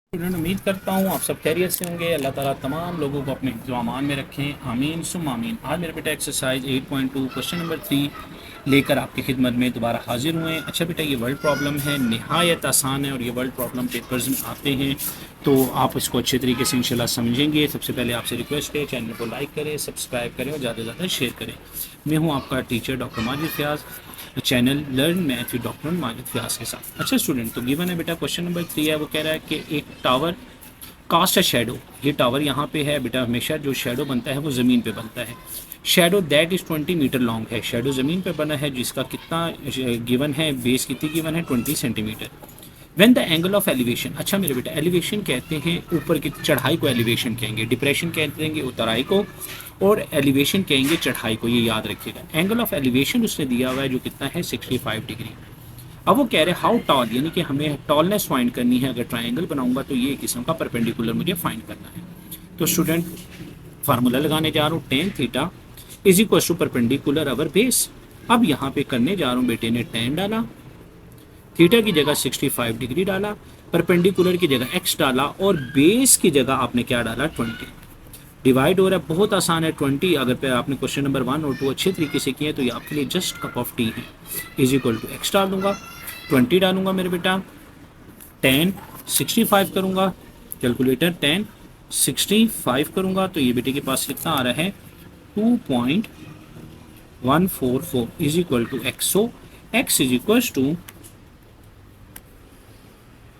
Student, उम्मीद करता हूँ आप सब खैरियत से होंगे। अल्लाह ताला तमाम लोगों को अपने हिफ्ज़ व अमान में रखें, आमीन सुम आमीन। आज मेरे बेटा एक्सरसाइज 8.2 क्वेश्चन नंबर 3 लेकर आपकी खिदमत में दोबारा हाजिर हुए हैं। अच्छा बेटा, ये वर्ल्ड प्रॉब्लम है, नहायत आसान है और ये वर्ल्ड प्रॉब्लम पेपर्स में आते हैं, तो आप इसको अच्छे तरीके से इंशाल्लाह समझेंगे। सबसे पहले आपसे रिक्वेस्ट है, चैनल को लाइक करें, सब्सक्राइब करें और ज़्यादा से ज़्यादा शेयर करें। मैं हूँ आपका teacher doctor Majid Fayaz, channel learn math with doctor Majid Fayaz के साथ। अच्छा स्टूडेंट, तो गिवन है बेटा क्वेश्चन नंबर 3 है, वो कह रहा है कि एक टावर कास्ट अ शेडो। ये टावर यहाँ पे है बेटा, हमेशा जो शेडो बनता है वो ज़मीन पे बनता है। Shadow that is 20 metre long है, शेडो ज़मीन पे बना है जिसका कितना गिवन है, बेस कितनी गिवन है, 20 centimetre. When the angle of elevation, अच्छा मेरे बेटा एलिवेशन कहते हैं ऊपर की चढ़ाई को एलिवेशन कहेंगे, डिप्रेशन कहते हैं उतराई को, और एलिवेशन कहेंगे चढ़ाई को, ये याद रखिएगा। एंगल ऑफ एलिवेशन उसने दिया हुआ है जो कितना है 65 डिग्री। अब वो कह रहे हैं हाउ टॉल, यानी कि हमें टॉलनेस फाइंड करनी है। अगर ट्राइंगल बनाऊंगा तो ये किस्म का परपेंडिकुलर मुझे फाइंड करना है। तो स्टूडेंट, फार्मूला लगाने जा रहा हूँ, tan theta is equal to perpendicular over base. अब यहाँ पे करने जा रहा हूँ, बेटे ने टेन डाला, थीटा की जगह 65 डिग्री डाला, परपेंडिकुलर की जगह एक्स डाला और बेस की जगह आपने क्या डाला 20। डिवाइड हो रहा है, बहुत आसान है 20। अगर पे आपने क्वेश्चन नंबर 1 और 2 अच्छे तरीके से किए तो ये आपके लिए जस्ट कप ऑफ टी है। इज इक्वल टू एक्स डाल दूंगा, 20 डालूंगा मेरे बेटा, 10 65 करूंगा, कैलकुलेटर 10 65 करूंगा तो ये बेटे के पास कितना आ रहा है 2.144 is equal to x. So x is equal to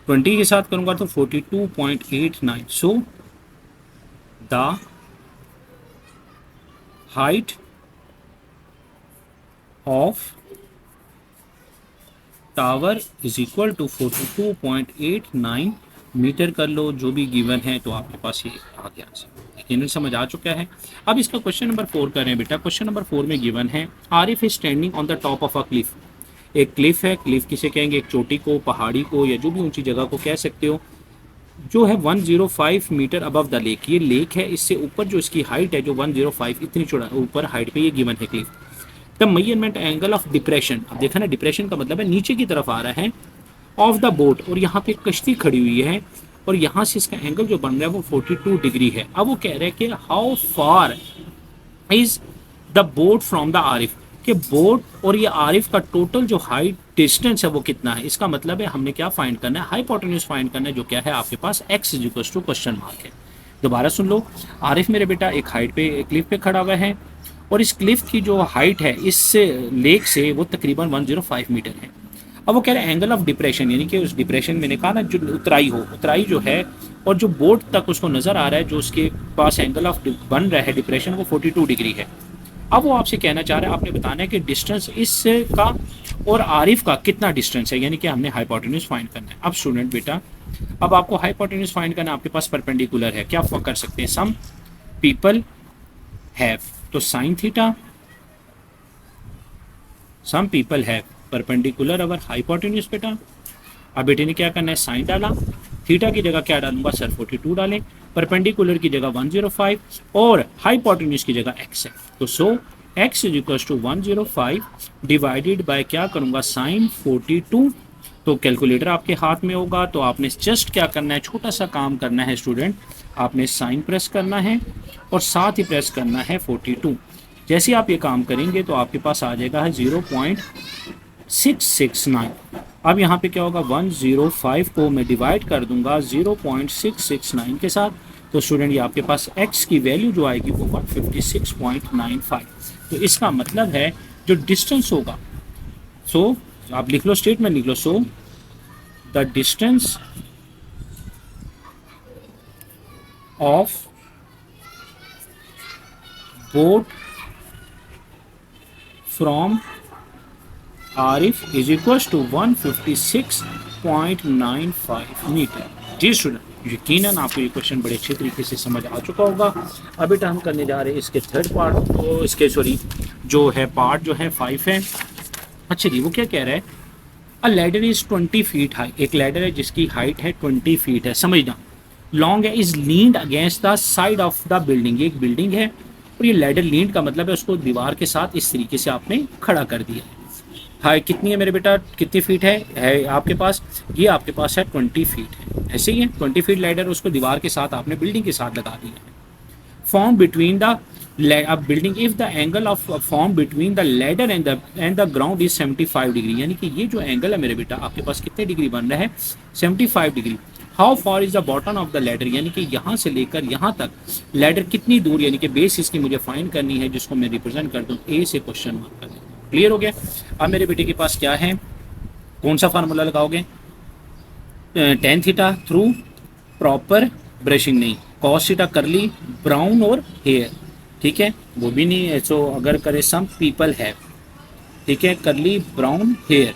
20 के साथ करूंगा तो 42.89। So the height of tower is equal to 42.89 metre कर लो, जो भी गिवन है तो आपके पास ये आ गया आंसर। यकीनन समझ आ चुका है। अब इसका क्वेश्चन नंबर 4 कर रहे हैं बेटा। क्वेश्चन नंबर 4 में गिवन है Arif is standing on the top of a cliff. एक क्लिफ है, क्लिफ किसे कहेंगे, एक चोटी को, पहाड़ी को, या जो भी ऊंची जगह को कह सकते हो, जो है 105 मीटर अबव द लेक। ये लेक है, इससे ऊपर जो इसकी हाइट है जो 105 इतनी चौड़ा ऊपर हाइट पे ये गिवन है Cliff. The measurement angle of depression, अब देखा ना डिप्रेशन का मतलब है नीचे की तरफ आ रहा है, ऑफ द बोट, और यहाँ पे कश्ती खड़ी हुई है और यहाँ से इसका एंगल जो बन रहा है वो 42 डिग्री है। अब वो कह रहे हैं कि how far is the boat from the Arif, कि बोट और ये आरिफ का टोटल जो हाइट डिस्टेंस है वो कितना है। इसका मतलब है हमने क्या फाइंड करना है, हाइपोटेन्यूज फाइंड करना है, जो क्या है आपके पास x is equal to question mark है। दोबारा सुन लो, आरिफ मेरे बेटा एक हाइट पे, एक क्लिफ पे खड़ा हुआ है और इस क्लिफ की जो हाइट है इस लेक से वो तकरीबन 105 मीटर है। अब वो कह रहे हैं एंगल ऑफ डिप्रेशन, यानी कि उस डिप्रेशन मैंने कहा ना जो उतराई हो, उतराई जो है और जो बोट तक उसको नजर आ रहा है जो उसके पास एंगल ऑफ बन रहा है डिप्रेशन वो 42 डिग्री है। अब वो आपसे कहना चाह रहा है, आपने बताना है कि डिस्टेंस इस का और आरिफ का कितना डिस्टेंस है, यानी कि हमने हाइपोटेन्यूज फाइंड करना है। अब स्टूडेंट बेटा, अब आपको हाइपोटेन्यूज फाइंड करना है, आपके पास परपेंडिकुलर है, क्या आप कर सकते हैं, सम पीपल हैव, तो sine theta, some people have perpendicular over hypotenuse बेटा। अब बेटे ने क्या करना है, साइन डाला, थीटा की जगह क्या डालूंगा सर 42 डालें, परपेंडिकुलर की जगह 105 और हाइपोटेन्यूज की जगह x है। तो so x is equal to 105 divided by क्या करूंगा साइन 42। तो कैलकुलेटर आपके हाथ में होगा तो आपने जस्ट क्या करना है, छोटा सा काम करना है स्टूडेंट, आपने साइन प्रेस करना है और साथ ही प्रेस करना है 42। जैसे आप ये काम करेंगे तो आपके पास आ जाएगा है 0.669। अब यहाँ पे क्या होगा, 105 को मैं डिवाइड कर दूंगा 0.669 के साथ, तो स्टूडेंट ये आपके पास x की वैल्यू जो आएगी वो 156.95। तो इसका मतलब है जो डिस्टेंस होगा, सो आप लिख लो, स्टेटमेंट लिख लो, so the distance of boat from Arif is equal to 156.95 metre. जी स्टूडेंट, यकीनन आपको ये क्वेश्चन बड़े अच्छे तरीके से समझ आ चुका होगा। अब बेटा हम करने जा रहे हैं इसके थर्ड पार्ट को, इसके सॉरी जो है पार्ट जो है 5 है। अच्छा जी, वो क्या कह रहा है, अ लैडर इज 20 फीट हाई, एक लैडर है जिसकी हाइट है 20 फीट है, समझना, लॉन्ग है, is leaned against the side of the building, ये एक बिल्डिंग है और ये लैडर लीन्ड का मतलब है उसको दीवार के साथ इस तरीके से आपने खड़ा कर दिया है। हाइट कितनी है मेरे बेटा, कितनी फीट है आपके पास, ये आपके पास है 20 फीट है, ऐसे ही है 20 फीट लैडर, उसको दीवार के साथ आपने बिल्डिंग के साथ लगा दिया है। फॉर्म बिटवीन द अब building if the angle of form between the ladder and the ground is 75 degree, यानी कि ये जो एंगल है मेरे बेटा आपके पास कितने डिग्री बन रहा है, 75 degree. How for is the bottom of the ladder, यानी कि यहाँ से लेकर यहाँ तक लैडर कितनी दूर, यानी कि बेस इसकी मुझे फाइंड करनी है, जिसको मैं रिप्रेजेंट कर दूँ ए से क्वेश्चन मार्क कर देता हूँ। क्लियर हो गया। अब मेरे बेटे के पास क्या है, कौन सा फार्मूला लगाओगे, tan theta through proper brushing नहीं, कॉस थीटा करली ब्राउन और हेयर, ठीक है वो भी नहीं है, सो अगर करे सम पीपल है, ठीक है curly brown hair,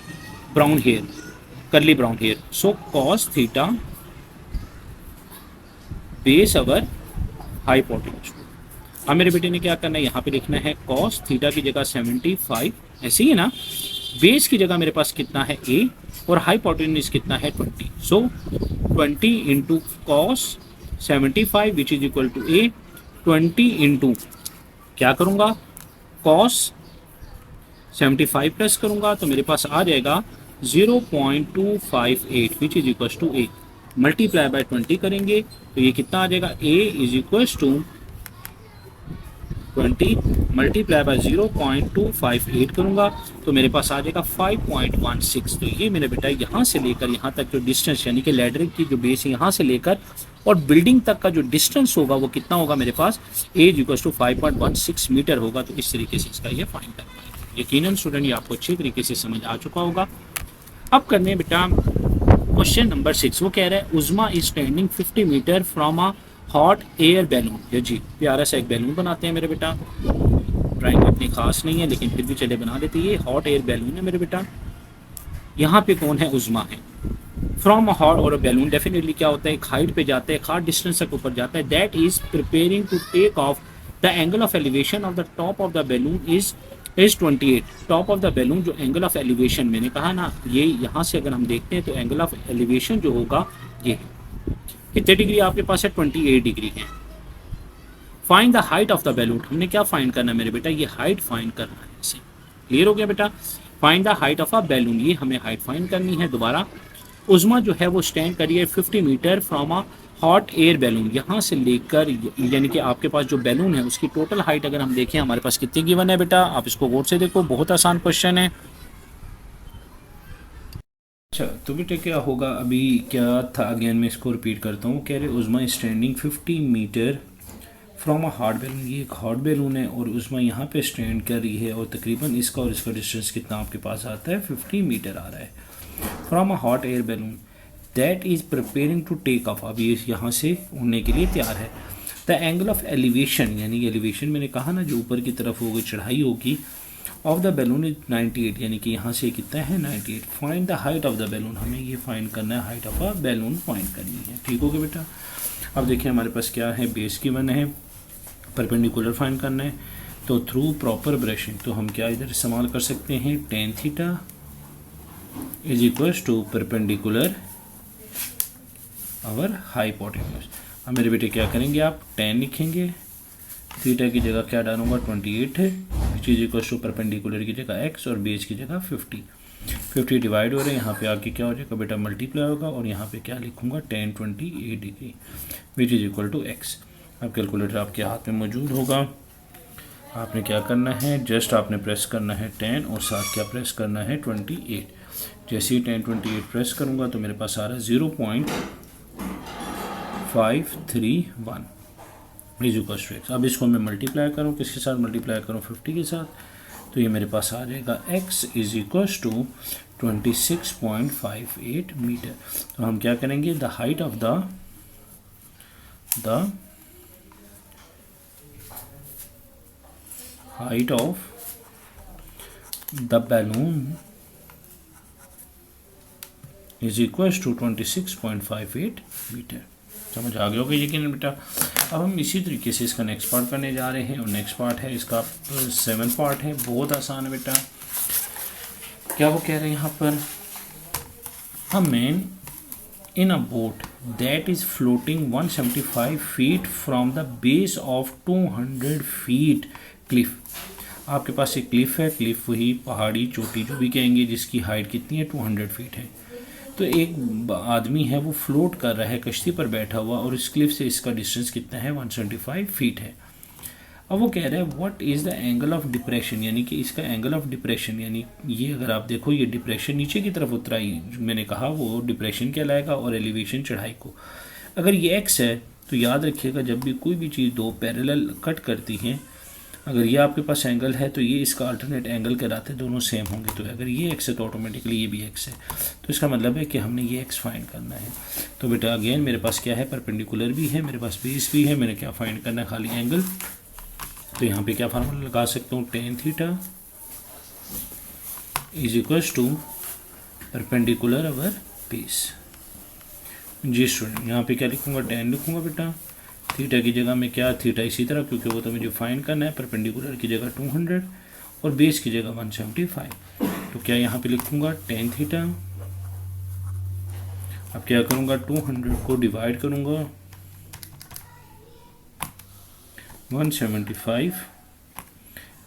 brown hair, curly brown hair, so cos theta base over hypotenuse. अब मेरे बेटे ने क्या करना है, यहाँ पे लिखना है कॉस थीटा की जगह 75, ऐसे ही है ना, बेस की जगह मेरे पास कितना है ए, और हाइपोटेन्यूज कितना है 20, so 20 into cos 75 which is equal to A, 20 into क्या करूँगा कॉस 75 प्लस करूँगा तो मेरे पास आ जाएगा 0.258 which is equal to A, multiply by 20 करेंगे तो ये कितना आ जाएगा, A is equal to 20 multiply by 0.258 करूंगा तो मेरे पास आ जाएगा 5.16। तो ये मेरे बेटा यहाँ से लेकर यहाँ तक जो डिस्टेंस, यानी कि लैडर की जो बेस है यहाँ से लेकर और बिल्डिंग तक का जो डिस्टेंस होगा वो कितना होगा मेरे पास, एज इक्वल टू 5.16 मीटर होगा। तो इस तरीके से इसका ये फाइंड कर पाएंगे। यकीनन स्टूडेंट ये आपको अच्छी तरीके से समझ आ चुका होगा। अब करने हैं बेटा क्वेश्चन नंबर 6। वो कह रहा है Uzma is standing 50 metre from a hot air balloon. ये जी प्यारा सा एक बैलून बनाते हैं मेरे बेटा, ड्राइंग इतनी खास नहीं है लेकिन फिर भी चले बना देते हैं। ये हॉट एयर बैलून है मेरे बेटा, यहाँ पे कौन है, उज़्मा है। फ्रॉम अ हॉट और बैलून डेफिनेटली क्या होता है, एक हाइट पे जाता है, एक हार्ड डिस्टेंस तक ऊपर जाता है। That is preparing to take off, the angle of elevation of the top of the balloon is 28। Top of the balloon जो एंगल ऑफ एलिवेशन मैंने कहा ना, ये यहाँ से अगर हम देखते हैं तो एंगल ऑफ एलिवेशन जो होगा ये है, कितने डिग्री आपके पास है, 28 डिग्री है। Find the height of the balloon, हमने क्या फाइंड करना है मेरे बेटा, ये हाइट फाइंड करना है इसे। क्लियर हो गया बेटा। Find the height of a balloon, ये हमें हाइट फाइंड करनी है। दोबारा उज़्मा जो है वो स्टैंड करिए 50 metre from a hot air balloon, यहाँ से लेकर यानी कि आपके पास जो बैलून है उसकी टोटल हाइट अगर हम देखें हमारे पास कितनी गिवन है बेटा, आप इसको गौर से देखो, बहुत आसान क्वेश्चन है। अच्छा तो बेटे क्या होगा, अभी क्या था अगेन मैं इसको रिपीट करता हूँ। कह रहे Uzma standing 50 metre from a hot balloon, ये एक हॉट बैलून है और उज़्मा यहाँ पे स्टैंड कर रही है और तकरीबन इसका और इसका डिस्टेंस कितना आपके पास आता है, 50 मीटर आ रहा है। From a hot air balloon that is preparing to take off, अब ये यहाँ से उड़ने के लिए तैयार है। द एंगल ऑफ एलिवेशन, यानी एलिवेशन मैंने कहा ना जो ऊपर की तरफ होगी चढ़ाई होगी, ऑफ द बैलून इज 98, यानी कि यहाँ से कितना है 98। Find the height of the balloon, हमें ये फाइंड करना है, height of a balloon find करनी है। ठीक हो गया बेटा। अब देखिए हमारे पास क्या है, बेस की वन है, परपेंडिकुलर फाइंड करना है, तो थ्रू प्रॉपर ब्रशिंग तो हम क्या इधर इस्तेमाल कर सकते हैं, tan theta is equal to perpendicular over hypotenuse. अब मेरे बेटे क्या करेंगे, आप 10 लिखेंगे, थीटा की जगह क्या डालूंगा 28 है, which is equal to perpendicular की जगह x और बेस की जगह 50 डिवाइड हो रहे हैं, यहाँ पे आके क्या हो जाएगा बेटा मल्टीप्लाई होगा और यहाँ पे क्या लिखूंगा 10 28 degree which is equal to x। अब कैलकुलेटर आपके हाथ में मौजूद होगा, आपने क्या करना है, जस्ट आपने प्रेस करना है 10 और साथ क्या प्रेस करना है 28। जैसे ही 10 28 प्रेस करूँगा तो मेरे पास आ रहा है 0.531 इज इक्वल टू x। अब इसको मैं मल्टीप्लाई करूँ, किसके साथ मल्टीप्लाई करूँ, 50 के साथ, तो ये मेरे पास आ जाएगा x is equal to 26.58 metre. तो हम क्या करेंगे, the height of the height of the balloon is equals to 26.58 metre. समझ आ गया होगा यकीन बेटा। अब हम इसी तरीके से इसका नेक्स्ट पार्ट करने जा रहे हैं और नेक्स्ट पार्ट है इसका 7 पार्ट है, बहुत आसान है बेटा। क्या वो कह रहे हैं यहाँ पर, a man in a boat that is floating 175 feet from the base of 200 feet cliff। आपके पास एक क्लिफ है, क्लिफ वही पहाड़ी चोटी जो भी कहेंगे, जिसकी हाइट कितनी है 200 फीट है। तो एक आदमी है वो फ्लोट कर रहा है कश्ती पर बैठा हुआ, और इस क्लिफ से इसका डिस्टेंस कितना है 175 फीट है। अब वो कह रहा है what is the angle of depression, यानी कि इसका एंगल ऑफ डिप्रेशन, यानी ये अगर आप देखो ये डिप्रेशन नीचे की तरफ उतरा ही मैंने कहा वो डिप्रेशन कहलाएगा, और एलिवेशन चढ़ाई को। अगर ये एक्स है तो याद रखिएगा जब भी कोई भी चीज़ दो पैरेलल कट करती हैं, अगर ये आपके पास एंगल है तो ये इसका अल्टरनेट एंगल कराते दोनों सेम होंगे। तो अगर ये एक्स है तो ऑटोमेटिकली ये भी एक्स है, तो इसका मतलब है कि हमने ये एक्स फाइंड करना है। तो बेटा अगेन मेरे पास क्या है, परपेंडिकुलर भी है, मेरे पास बेस भी है, मैंने क्या फाइंड करना है, खाली एंगल। तो यहाँ पे क्या फार्मूला लगा सकता हूँ, tan theta is equals to perpendicular over base. जी स्टूडेंट, यहाँ पे क्या लिखूंगा, टेन लिखूंगा बेटा, थीटा की जगह में क्या, थीटा इसी तरह क्योंकि वो तो मुझे फाइंड करना है, परपेंडिकुलर की जगह 200 और बेस की जगह 175। तो क्या यहाँ पे लिखूंगा टेन थीटा, अब क्या करूँगा 200 को डिवाइड करूँगा 175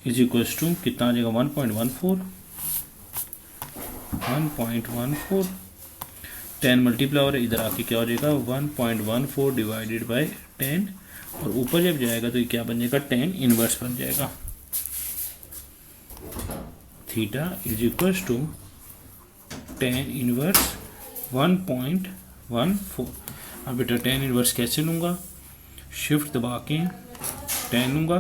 इज इक्वल्स टू कितना आ जाएगा 1.14 10 मल्टीप्लाई और इधर आके क्या हो जाएगा 1.14 डिवाइडेड बाय 10, और ऊपर जब जाएगा तो ये क्या बन जाएगा 10 इनवर्स बन जाएगा। Theta is equals to 10 inverse 1.14। अब बेटा 10 इनवर्स कैसे लूँगा, शिफ्ट दबा के 10 लूँगा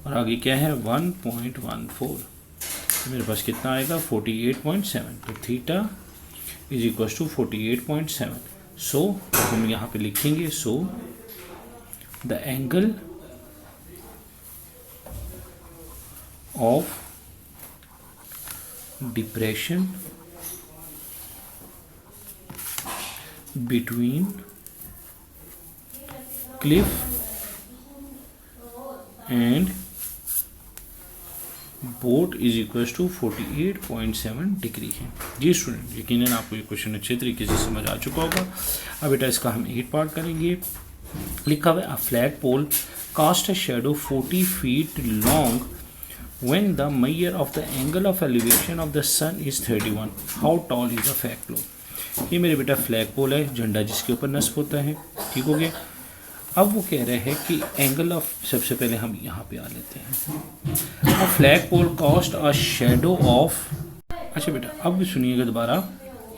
और आगे क्या है 1.14, तो मेरे पास कितना आएगा 48.7। तो theta is equals to 48.7। So हम यहाँ पे लिखेंगे so the angle of depression between cliff and boat is equals to 48.7 degree है। जी स्टूडेंट, यकीनन आपको ये क्वेश्चन अच्छे तरीके से समझ आ चुका होगा। अब बेटा इसका हम 8 पार्ट करेंगे। लिखा हुआ है a flag pole cast a shadow 40 feet long when the measure of the angle of elevation of the sun is 31, how tall is the flag pole. ये मेरे बेटा फ्लैग पोल है, झंडा जिसके ऊपर नस्ब होता है, ठीक हो गया। अब वो कह रहे हैं कि एंगल ऑफ, सबसे पहले हम यहाँ पे आ लेते हैं, a flag pole cost a shadow of. अच्छा बेटा अब सुनिएगा दोबारा,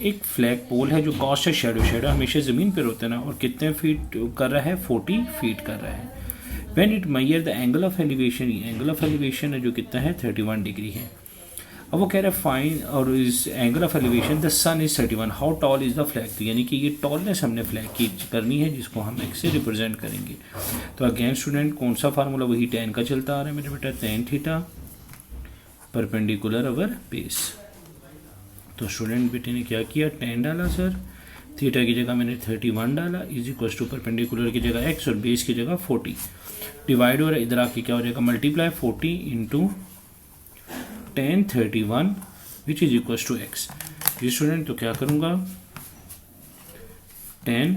एक फ्लैग पोल है जो कॉस्ट है शेडो, शेडो हमेशा ज़मीन पर होता है ना, और कितने फीट कर रहा है 40 फीट कर रहा है। When it measure the angle of elevation, angle of elevation है जो कितना है 31 डिग्री है। अब वो कह रहा है फाइन, और इस angle of elevation the sun is 31, how tall is the flag. तो यानी कि ये टॉलनेस हमने फ्लैग की करनी है जिसको हम एक्स से रिप्रेजेंट करेंगे। तो अगेन स्टूडेंट कौन सा फार्मूला, वही 10 का चलता आ रहा है मेरे बेटा, tan theta perpendicular over base. तो स्टूडेंट बेटे ने क्या किया, 10 डाला सर, थीटा की जगह मैंने 31 डाला, इज इक्वल्स टू परपेंडिकुलर की जगह x और बेस की जगह 40, डिवाइड हो रहा है इधर आके क्या हो जाएगा multiply 40 into tan 31 which is equals to x। जी स्टूडेंट, तो क्या करूँगा tan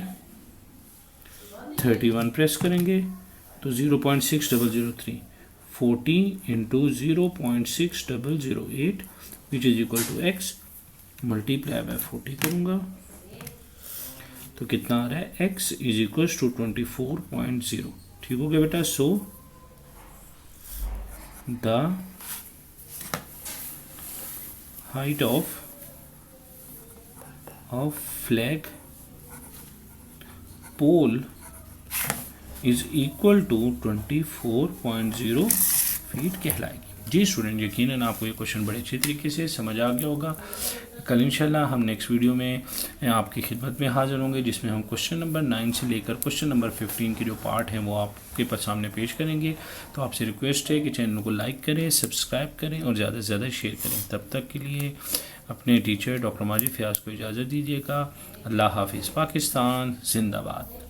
31 प्रेस करेंगे तो 0.6003, 40 into 0.6008 which is equal to x, multiply by 40 करूँगा तो कितना आ रहा है x इज इक्वल्स टू 24.0, ठीक हो गया बेटा। So the height of flag pole is equal to 24.0 feet कहलाएगी। जी स्टूडेंट, यकीनन आपको ये क्वेश्चन बड़े अच्छे तरीके से समझ आ गया होगा। कल इंशाल्लाह हम नेक्स्ट वीडियो में आपकी खिदमत में हाजिर होंगे, जिसमें हम क्वेश्चन नंबर 9 से लेकर क्वेश्चन नंबर 15 के जो पार्ट हैं वो आपके सामने पेश करेंगे। तो आपसे रिक्वेस्ट है कि चैनल को लाइक करें, सब्सक्राइब करें और ज़्यादा से ज़्यादा शेयर करें। तब तक के लिए अपने टीचर डॉक्टर माजिद फयाज को इजाज़त दीजिएगा। अल्लाह हाफिज़। पाकिस्तान जिंदाबाद।